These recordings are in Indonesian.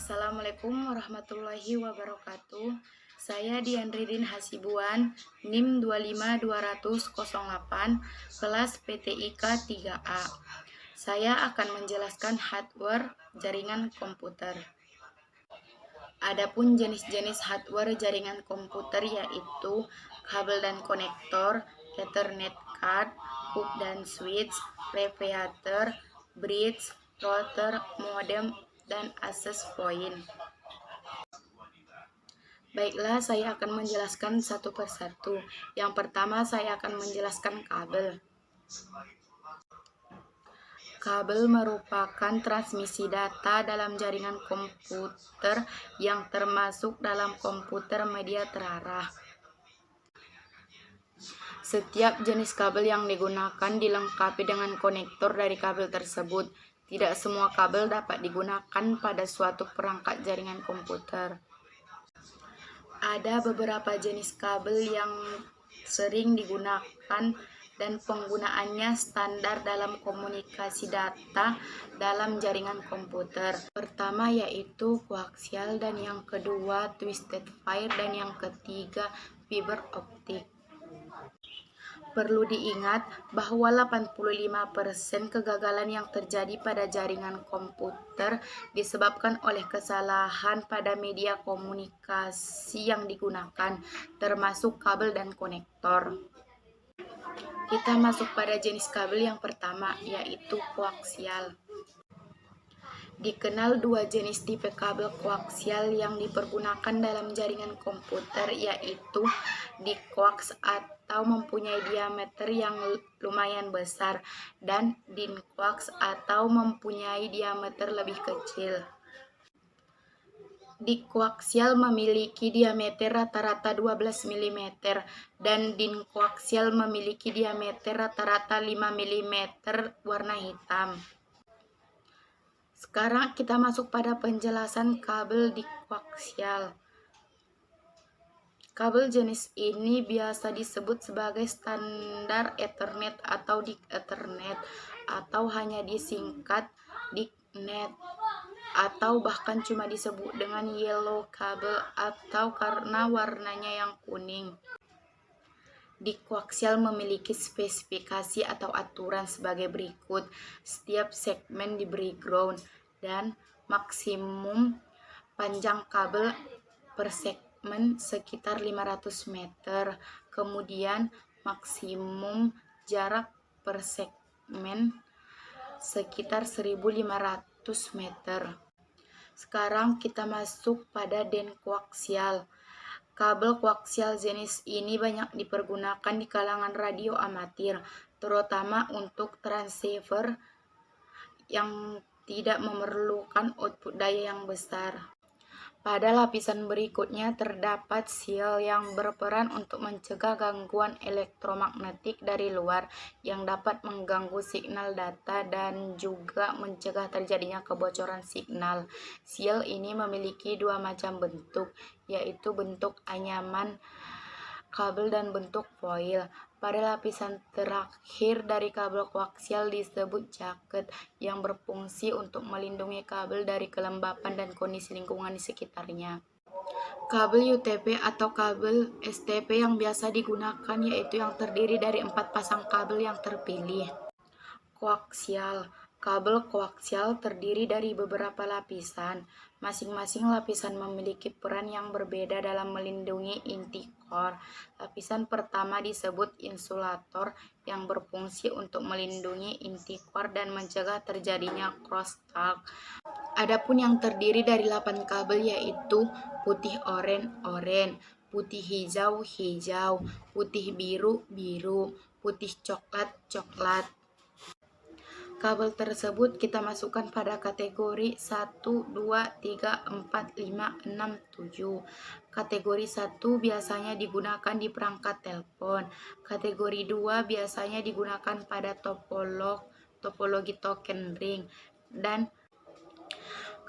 Assalamualaikum warahmatullahi wabarakatuh. Saya Diandridin Hasibuan, NIM 2520008, kelas PTIK 3A. Saya akan menjelaskan hardware jaringan komputer. Adapun jenis-jenis hardware jaringan komputer yaitu kabel dan konektor, Ethernet card, hub dan switch, radiator, bridge, router, modem, dan access point. Baiklah, saya akan menjelaskan satu persatu. Yang pertama, saya akan menjelaskan kabel. Kabel merupakan transmisi data dalam jaringan komputer yang termasuk dalam komputer media terarah. Setiap jenis kabel yang digunakan dilengkapi dengan konektor dari kabel tersebut. Tidak semua kabel dapat digunakan pada suatu perangkat jaringan komputer. Ada beberapa jenis kabel yang sering digunakan dan penggunaannya standar dalam komunikasi data dalam jaringan komputer. Pertama yaitu koaksial, dan yang kedua twisted pair, dan yang ketiga fiber optik. Perlu diingat bahwa 85% kegagalan yang terjadi pada jaringan komputer disebabkan oleh kesalahan pada media komunikasi yang digunakan, termasuk kabel dan konektor. Kita masuk pada jenis kabel yang pertama, yaitu koaksial. Dikenal dua jenis tipe kabel koaksial yang dipergunakan dalam jaringan komputer, yaitu dikoaks atau mempunyai diameter yang lumayan besar, dan dinkoaks atau mempunyai diameter lebih kecil. Dikoaksial memiliki diameter rata-rata 12 mm dan dinkoaksial memiliki diameter rata-rata 5 mm warna hitam. Sekarang kita masuk pada penjelasan kabel dikoaksial. Kabel jenis ini biasa disebut sebagai standar Ethernet atau DIC Ethernet, atau hanya disingkat DICnet, atau bahkan cuma disebut dengan yellow cable atau karena warnanya yang kuning. Dikoaksial memiliki spesifikasi atau aturan sebagai berikut. Setiap segmen diberi ground dan maksimum panjang kabel per segmen sekitar 500 meter. Kemudian maksimum jarak per segmen sekitar 1500 meter. Sekarang kita masuk pada denkoaksial. Kabel koaksial jenis ini banyak dipergunakan di kalangan radio amatir, terutama untuk transceiver yang tidak memerlukan output daya yang besar. Pada lapisan berikutnya terdapat sel yang berperan untuk mencegah gangguan elektromagnetik dari luar yang dapat mengganggu signal data dan juga mencegah terjadinya kebocoran signal. Sel ini memiliki dua macam bentuk, yaitu bentuk anyaman kabel dan bentuk foil. Pada lapisan terakhir dari kabel koaksial disebut jaket, yang berfungsi untuk melindungi kabel dari kelembapan dan kondisi lingkungan di sekitarnya. Kabel UTP atau kabel STP yang biasa digunakan yaitu yang terdiri dari 4 pasang kabel yang terpilih. Koaksial. Kabel koaksial terdiri dari beberapa lapisan. Masing-masing lapisan memiliki peran yang berbeda dalam melindungi inti core. Lapisan pertama disebut insulator, yang berfungsi untuk melindungi inti core dan mencegah terjadinya crosstalk. Adapun yang terdiri dari 8 kabel yaitu putih oranye, putih hijau, putih biru, putih coklat. Kabel tersebut kita masukkan pada kategori 1, 2, 3, 4, 5, 6, 7. Kategori 1 biasanya digunakan di perangkat telepon. Kategori 2 biasanya digunakan pada topologi token ring. Dan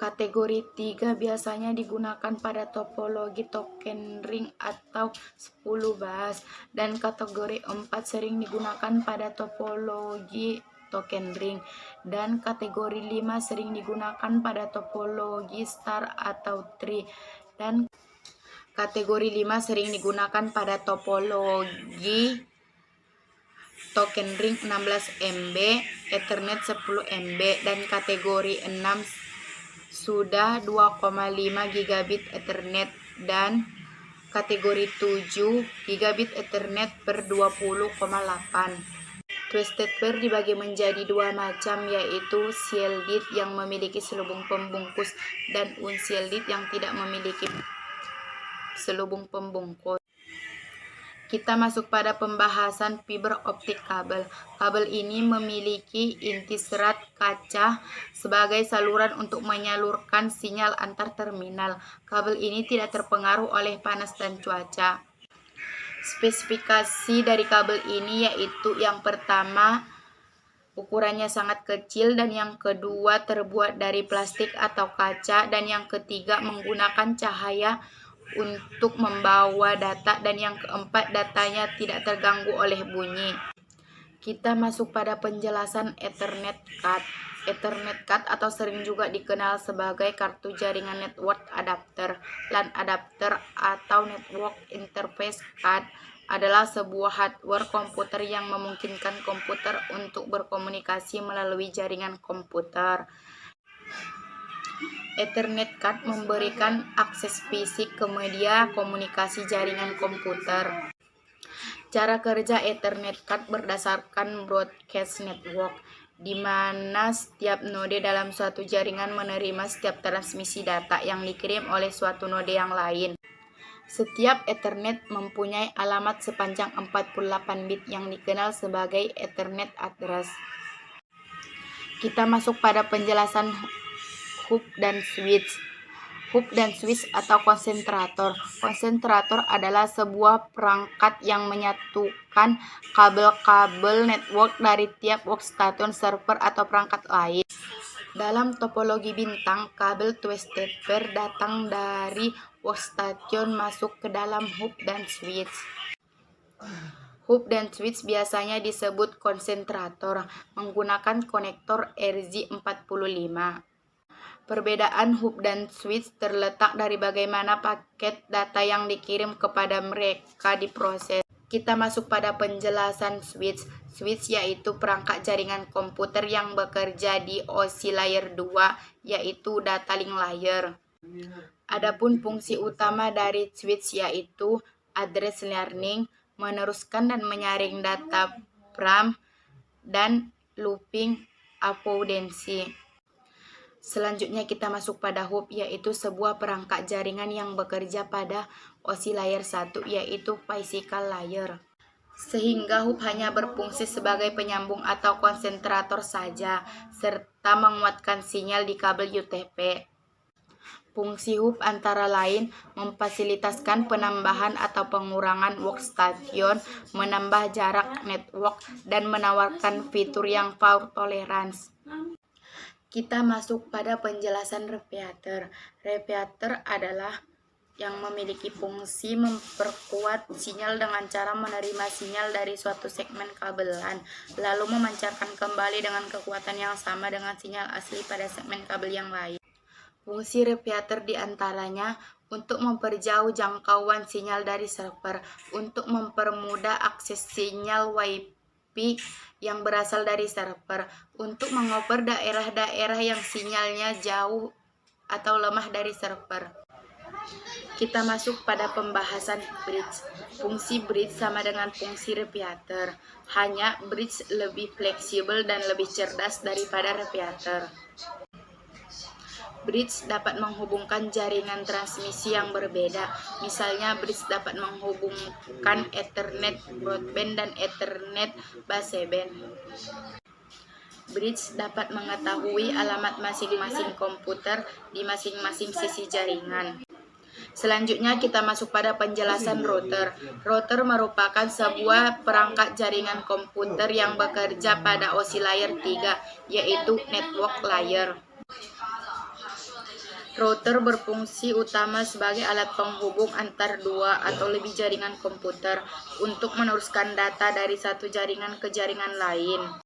kategori 3 biasanya digunakan pada topologi token ring atau 10 bus. Dan kategori 4 sering digunakan pada topologi token ring. Dan kategori 5 sering digunakan pada topologi star atau tree. Dan kategori 5 sering digunakan pada topologi token ring 16 MB, Ethernet 10 MB, dan kategori 6 sudah 2,5 gigabit Ethernet dan kategori 7 gigabit Ethernet per 20,8. Twisted pair dibagi menjadi dua macam, yaitu shielded yang memiliki selubung pembungkus dan unshielded yang tidak memiliki selubung pembungkus. Kita masuk pada pembahasan fiber optik kabel. Kabel ini memiliki inti serat kaca sebagai saluran untuk menyalurkan sinyal antar terminal. Kabel ini tidak terpengaruh oleh panas dan cuaca. Spesifikasi dari kabel ini yaitu yang pertama, ukurannya sangat kecil, dan yang kedua terbuat dari plastik atau kaca, dan yang ketiga menggunakan cahaya untuk membawa data, dan yang keempat datanya tidak terganggu oleh bunyi. Kita masuk pada penjelasan Ethernet card. Ethernet card atau sering juga dikenal sebagai kartu jaringan network adapter, LAN adapter atau network interface card, adalah sebuah hardware komputer yang memungkinkan komputer untuk berkomunikasi melalui jaringan komputer. Ethernet card memberikan akses fisik ke media komunikasi jaringan komputer. Cara kerja Ethernet card berdasarkan broadcast network, di mana setiap node dalam suatu jaringan menerima setiap transmisi data yang dikirim oleh suatu node yang lain. Setiap Ethernet mempunyai alamat sepanjang 48 bit yang dikenal sebagai Ethernet address. Kita masuk pada penjelasan hub dan switch. Hub dan switch atau konsentrator. Konsentrator adalah sebuah perangkat yang menyatukan kabel-kabel network dari tiap workstation, server, atau perangkat lain. Dalam topologi bintang, kabel twisted pair datang dari workstation masuk ke dalam hub dan switch. Hub dan switch biasanya disebut konsentrator menggunakan konektor RJ45. Perbedaan hub dan switch terletak dari bagaimana paket data yang dikirim kepada mereka diproses. Kita masuk pada penjelasan switch. Switch yaitu perangkat jaringan komputer yang bekerja di OSI layer 2, yaitu data link layer. Adapun fungsi utama dari switch yaitu address learning, meneruskan dan menyaring data RAM, dan looping avoidancy. Selanjutnya kita masuk pada hub, yaitu sebuah perangkat jaringan yang bekerja pada OSI layer 1, yaitu physical layer. Sehingga hub hanya berfungsi sebagai penyambung atau konsentrator saja, serta menguatkan sinyal di kabel UTP. Fungsi hub antara lain memfasilitasikan penambahan atau pengurangan workstation, menambah jarak network, dan menawarkan fitur yang fault tolerance. Kita masuk pada penjelasan repeater. Repeater adalah yang memiliki fungsi memperkuat sinyal dengan cara menerima sinyal dari suatu segmen kabel LAN, lalu memancarkan kembali dengan kekuatan yang sama dengan sinyal asli pada segmen kabel yang lain. Fungsi repeater diantaranya untuk memperjauh jangkauan sinyal dari server, untuk mempermudah akses sinyal WiFi yang berasal dari server, untuk mengoper daerah-daerah yang sinyalnya jauh atau lemah dari server. Kita masuk pada pembahasan bridge. Fungsi bridge sama dengan fungsi repeater, hanya bridge lebih fleksibel dan lebih cerdas daripada repeater. Bridge dapat menghubungkan jaringan transmisi yang berbeda. Misalnya, bridge dapat menghubungkan Ethernet broadband dan Ethernet baseband. Bridge dapat mengetahui alamat masing-masing komputer di masing-masing sisi jaringan. Selanjutnya kita masuk pada penjelasan router. Router merupakan sebuah perangkat jaringan komputer yang bekerja pada OSI layer 3, yaitu network layer. Router berfungsi utama sebagai alat penghubung antar dua atau lebih jaringan komputer untuk meneruskan data dari satu jaringan ke jaringan lain.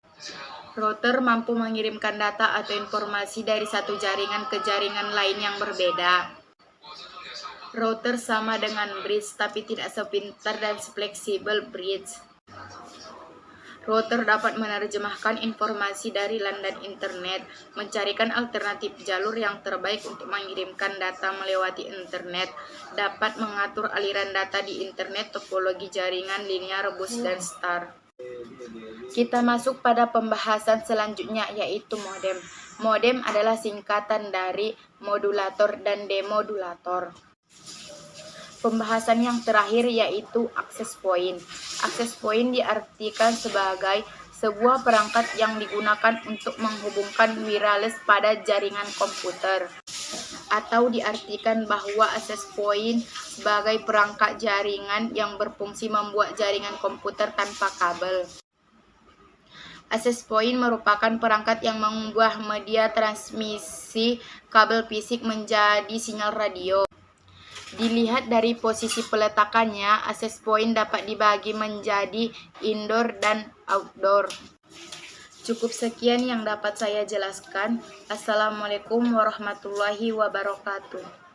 Router mampu mengirimkan data atau informasi dari satu jaringan ke jaringan lain yang berbeda. Router sama dengan bridge, tapi tidak sepintar dan fleksibel bridge. Router dapat menerjemahkan informasi dari LAN dan internet, mencarikan alternatif jalur yang terbaik untuk mengirimkan data melewati internet, dapat mengatur aliran data di internet, topologi jaringan, linear, bus, dan star. Kita masuk pada pembahasan selanjutnya, yaitu modem. Modem adalah singkatan dari modulator dan demodulator. Pembahasan yang terakhir yaitu access point. Access point diartikan sebagai sebuah perangkat yang digunakan untuk menghubungkan wireless pada jaringan komputer. Atau diartikan bahwa access point sebagai perangkat jaringan yang berfungsi membuat jaringan komputer tanpa kabel. Access point merupakan perangkat yang mengubah media transmisi kabel fisik menjadi sinyal radio. Dilihat dari posisi peletakannya, access point dapat dibagi menjadi indoor dan outdoor. Cukup sekian yang dapat saya jelaskan. Assalamualaikum warahmatullahi wabarakatuh.